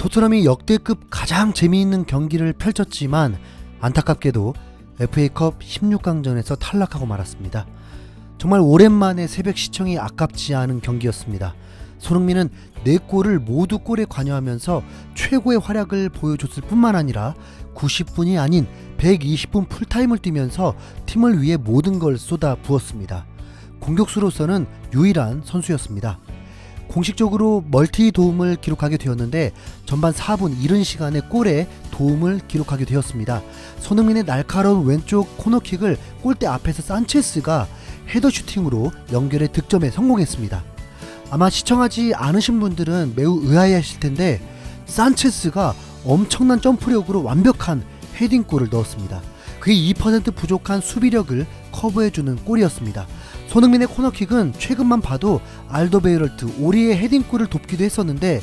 토트넘이 역대급 가장 재미있는 경기를 펼쳤지만 안타깝게도 FA컵 16강전에서 탈락하고 말았습니다. 정말 오랜만에 새벽 시청이 아깝지 않은 경기였습니다. 손흥민은 4골을 모두 골에 관여하면서 최고의 활약을 보여줬을 뿐만 아니라 90분이 아닌 120분 풀타임을 뛰면서 팀을 위해 모든 걸 쏟아 부었습니다. 공격수로서는 유일한 선수였습니다. 공식적으로 멀티 도움을 기록하게 되었는데 전반 4분 이른 시간에 골에 도움을 기록하게 되었습니다. 손흥민의 날카로운 왼쪽 코너킥을 골대 앞에서 산체스가 헤더 슈팅으로 연결해 득점에 성공했습니다. 아마 시청하지 않으신 분들은 매우 의아해하실 텐데 산체스가 엄청난 점프력으로 완벽한 헤딩골을 넣었습니다. 그게 2% 부족한 수비력을 커버해주는 골이었습니다. 손흥민의 코너킥은 최근만 봐도 알더베이럴트, 오리의 헤딩골을 돕기도 했었는데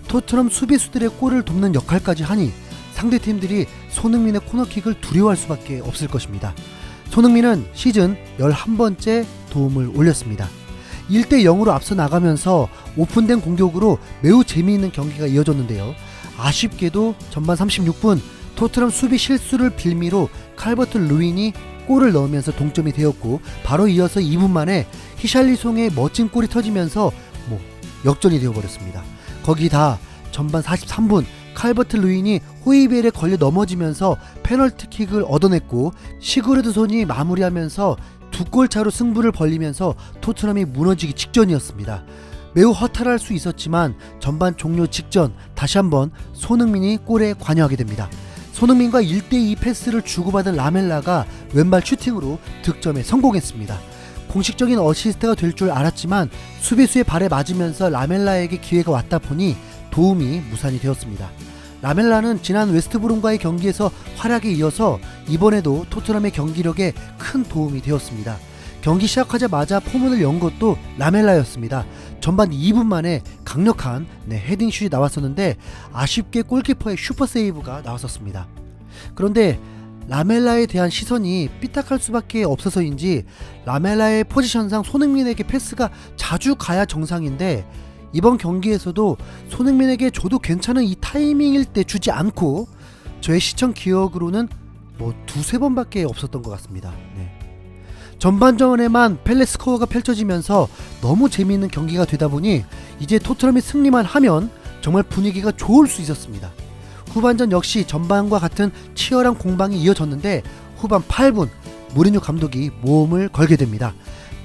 토트넘 수비수들의 골을 돕는 역할까지 하니 상대팀들이 손흥민의 코너킥을 두려워할 수밖에 없을 것입니다. 손흥민은 시즌 11번째 도움을 올렸습니다. 1대0으로 앞서 나가면서 오픈된 공격으로 매우 재미있는 경기가 이어졌는데요. 아쉽게도 전반 36분 토트넘 수비 실수를 빌미로 칼버트 루인이 골을 넣으면서 동점이 되었고 바로 이어서 2분 만에 히샬리송의 멋진 골이 터지면서 역전이 되어버렸습니다. 거기다 전반 43분 칼버트 루인이 호이비엘에 걸려 넘어지면서 페널티킥을 얻어냈고 시그르드손이 마무리하면서 2골 차로 승부를 벌리면서 토트넘이 무너지기 직전이었습니다. 매우 허탈할 수 있었지만 전반 종료 직전 다시 한번 손흥민이 골에 관여하게 됩니다. 손흥민과 1대2 패스를 주고받은 라멜라가 왼발 슈팅으로 득점에 성공했습니다. 공식적인 어시스트가 될 줄 알았지만 수비수의 발에 맞으면서 라멜라에게 기회가 왔다 보니 도움이 무산이 되었습니다. 라멜라는 지난 웨스트브룸과의 경기에서 활약에 이어서 이번에도 토트넘의 경기력에 큰 도움이 되었습니다. 경기 시작하자마자 포문을 연 것도 라멜라였습니다. 전반 2분 만에 강력한 헤딩슛이 나왔었는데 아쉽게 골키퍼의 슈퍼세이브가 나왔었습니다. 그런데 라멜라에 대한 시선이 삐딱할 수밖에 없어서인지 라멜라의 포지션상 손흥민에게 패스가 자주 가야 정상인데 이번 경기에서도 손흥민에게 줘도 괜찮은 이 타이밍일 때 주지 않고 저의 시청 기억으로는 2-3번밖에 없었던 것 같습니다. 전반전에만 펠레 스코어가 펼쳐지면서 너무 재미있는 경기가 되다 보니 이제 토트넘이 승리만 하면 정말 분위기가 좋을 수 있었습니다. 후반전 역시 전반과 같은 치열한 공방이 이어졌는데 후반 8분 무리뉴 감독이 모험을 걸게 됩니다.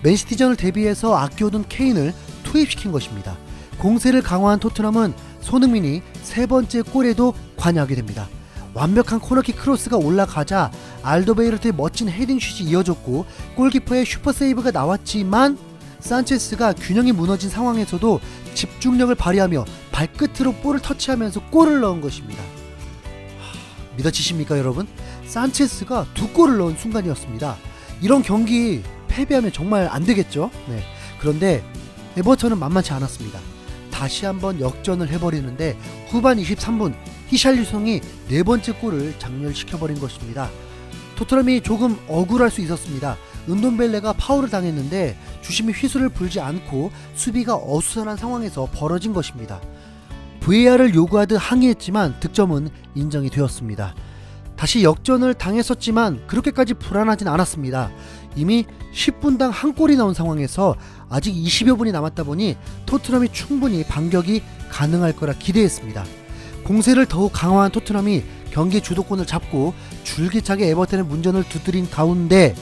맨시티전을 대비해서 아껴둔 케인을 투입시킨 것입니다. 공세를 강화한 토트넘은 손흥민이 3번째 골에도 관여하게 됩니다. 완벽한 코너킥 크로스가 올라가자 알더베이르트의 멋진 헤딩슛이 이어졌고 골키퍼의 슈퍼세이브가 나왔지만 산체스가 균형이 무너진 상황에서도 집중력을 발휘하며 발끝으로 볼을 터치하면서 골을 넣은 것입니다. 믿어지십니까 여러분? 산체스가 2골을 넣은 순간이었습니다. 이런 경기 패배하면 정말 안되겠죠? 그런데 에버턴은 만만치 않았습니다. 다시 한번 역전을 해버리는데 후반 23분 히샬리송이 4번째 골을 장렬시켜버린 것입니다. 토트넘이 조금 억울할 수 있었습니다. 은돈벨레가 파울을 당했는데 주심이 휘슬을 불지 않고 수비가 어수선한 상황에서 벌어진 것입니다. VAR을 요구하듯 항의했지만 득점은 인정이 되었습니다. 다시 역전을 당했었지만 그렇게까지 불안하진 않았습니다. 이미 10분당 한 골이 나온 상황에서 아직 20여 분이 남았다 보니 토트넘이 충분히 반격이 가능할 거라 기대했습니다. 공세를 더욱 강화한 토트넘이 경기 주도권을 잡고 줄기차게 에버턴의 문전을 두드린 가운데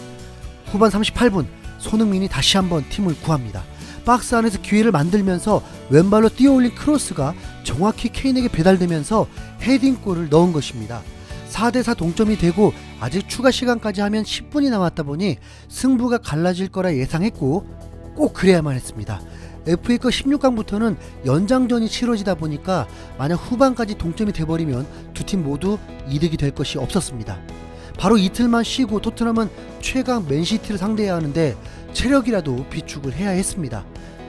후반 38분 손흥민이 다시 한번 팀을 구합니다. 박스 안에서 기회를 만들면서 왼발로 뛰어올린 크로스가 정확히 케인에게 배달되면서 헤딩골을 넣은 것입니다. 4대4 동점이 되고 아직 추가 시간까지 하면 10분이 남았다 보니 승부가 갈라질 거라 예상했고 꼭 그래야만 했습니다. FA컵 16강부터는 연장전이 치러지다 보니까 만약 후반까지 동점이 돼버리면 두 팀 모두 이득이 될 것이 없었습니다. 바로 이틀만 쉬고 토트넘은 최강 맨시티를 상대해야 하는데 체력이라도 비축을 해야 했습니다.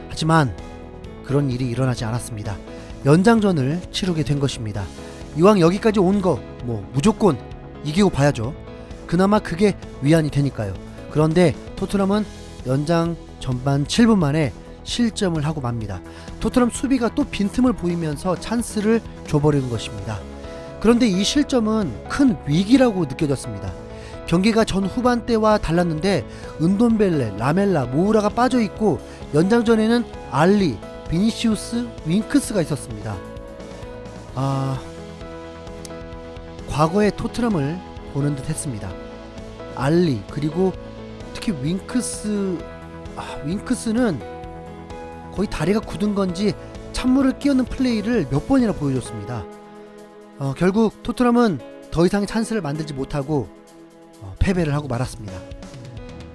하지만 그런 일이 일어나지 않았습니다. 연장전을 치르게 된 것입니다. 이왕 여기까지 온 거 무조건 이기고 봐야죠. 그나마 그게 위안이 되니까요. 그런데 토트넘은 연장 전반 7분 만에 실점을 하고 맙니다. 토트넘 수비가 또 빈틈을 보이면서 찬스를 줘버리는 것입니다. 그런데 이 실점은 큰 위기라고 느껴졌습니다. 경기가 전 후반때와 달랐는데 은돈벨레, 라멜라, 모우라가 빠져있고 연장전에는 알리, 비니시우스, 윙크스가 있었습니다. 과거의 토트넘을 보는 듯 했습니다. 알리 그리고 특히 윙크스는 거의 다리가 굳은 건지 찬물을 끼얹는 플레이를 몇 번이나 보여줬습니다. 결국 토트넘은 더 이상의 찬스를 만들지 못하고 패배를 하고 말았습니다.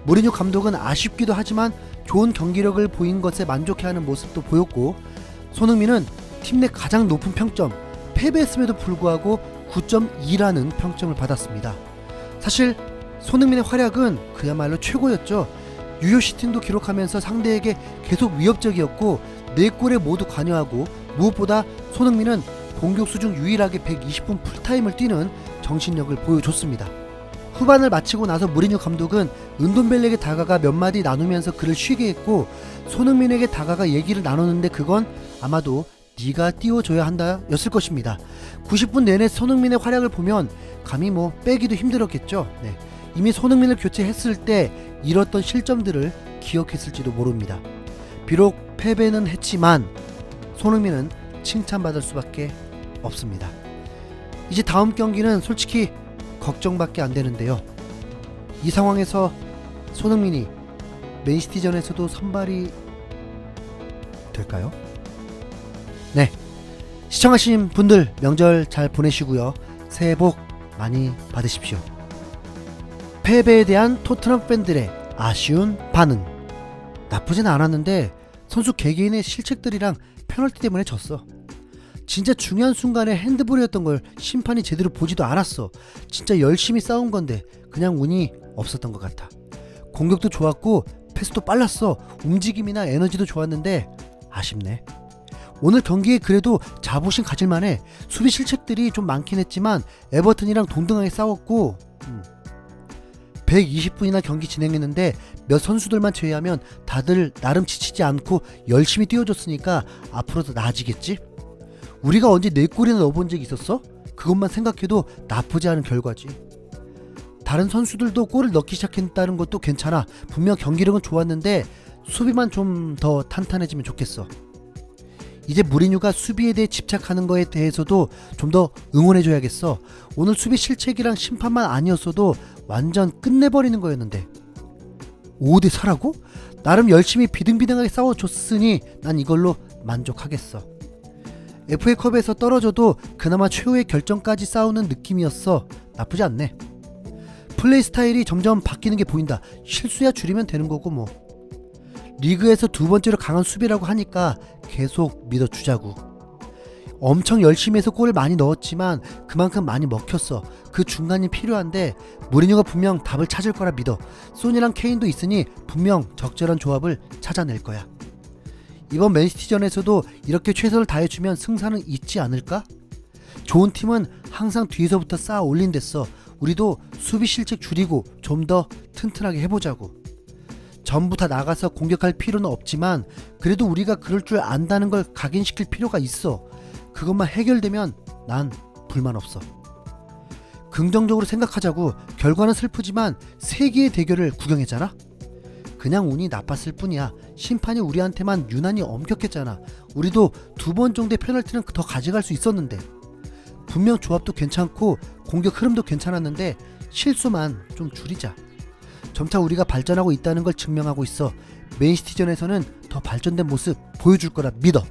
무리뉴 감독은 아쉽기도 하지만 좋은 경기력을 보인 것에 만족해하는 모습도 보였고, 손흥민은 팀 내 가장 높은 평점, 패배했음에도 불구하고 9.2라는 평점을 받았습니다. 사실 손흥민의 활약은 그야말로 최고였죠. 유효 슈팅도 기록하면서 상대에게 계속 위협적이었고 4골에 모두 관여하고, 무엇보다 손흥민은 공격수 중 유일하게 120분 풀타임을 뛰는 정신력을 보여줬습니다. 후반을 마치고 나서 무리뉴 감독은 은돈벨레에게 다가가 몇 마디 나누면서 그를 쉬게 했고, 손흥민에게 다가가 얘기를 나눴는데 그건 아마도 네가 띄워줘야 한다 였을 것입니다. 90분 내내 손흥민의 활약을 보면 감히 빼기도 힘들었겠죠. 이미 손흥민을 교체했을 때 잃었던 실점들을 기억했을지도 모릅니다. 비록 패배는 했지만 손흥민은 칭찬받을 수밖에 없습니다. 이제 다음 경기는 솔직히 걱정밖에 안 되는데요. 이 상황에서 손흥민이 맨시티전에서도 선발이 될까요? 네, 시청하신 분들 명절 잘 보내시고요. 새해 복 많이 받으십시오. 패배에 대한 토트넘 팬들의 아쉬운 반응. 나쁘진 않았는데 선수 개개인의 실책들이랑 페널티 때문에 졌어. 진짜 중요한 순간에 핸드볼이었던 걸 심판이 제대로 보지도 않았어. 진짜 열심히 싸운 건데 그냥 운이 없었던 것 같아. 공격도 좋았고 패스도 빨랐어. 움직임이나 에너지도 좋았는데 아쉽네. 오늘 경기에 그래도 자부심 가질만해. 수비 실책들이 좀 많긴 했지만 에버튼이랑 동등하게 싸웠고 120분이나 경기 진행했는데 몇 선수들만 제외하면 다들 나름 지치지 않고 열심히 뛰어줬으니까 앞으로도 나아지겠지? 우리가 언제 4골이나 넣어본 적이 있었어? 그것만 생각해도 나쁘지 않은 결과지. 다른 선수들도 골을 넣기 시작했다는 것도 괜찮아. 분명 경기력은 좋았는데 수비만 좀 더 탄탄해지면 좋겠어. 이제 무리뉴가 수비에 대해 집착하는 거에 대해서도 좀 더 응원해줘야겠어. 오늘 수비 실책이랑 심판만 아니었어도 완전 끝내버리는 거였는데 5대4라고? 나름 열심히 비등비등하게 싸워줬으니 난 이걸로 만족하겠어. FA컵에서 떨어져도 그나마 최후의 결정까지 싸우는 느낌이었어. 나쁘지 않네. 플레이 스타일이 점점 바뀌는 게 보인다. 실수야 줄이면 되는 거고 리그에서 두 번째로 강한 수비라고 하니까 계속 믿어주자고. 엄청 열심히 해서 골을 많이 넣었지만 그만큼 많이 먹혔어. 그 중간이 필요한데 무리뉴가 분명 답을 찾을 거라 믿어. 소니랑 케인도 있으니 분명 적절한 조합을 찾아낼 거야. 이번 맨시티전에서도 이렇게 최선을 다해주면 승산은 있지 않을까? 좋은 팀은 항상 뒤에서부터 쌓아 올린댔어. 우리도 수비 실책 줄이고 좀 더 튼튼하게 해보자고. 전부 다 나가서 공격할 필요는 없지만 그래도 우리가 그럴 줄 안다는 걸 각인시킬 필요가 있어. 그것만 해결되면 난 불만 없어. 긍정적으로 생각하자고. 결과는 슬프지만 세계의 대결을 구경했잖아. 그냥 운이 나빴을 뿐이야. 심판이 우리한테만 유난히 엄격했잖아. 우리도 2번 정도의 페널티는 더 가져갈 수 있었는데. 분명 조합도 괜찮고 공격 흐름도 괜찮았는데 실수만 좀 줄이자. 점차 우리가 발전하고 있다는 걸 증명하고 있어. 맨시티전에서는 더 발전된 모습 보여줄 거라 믿어.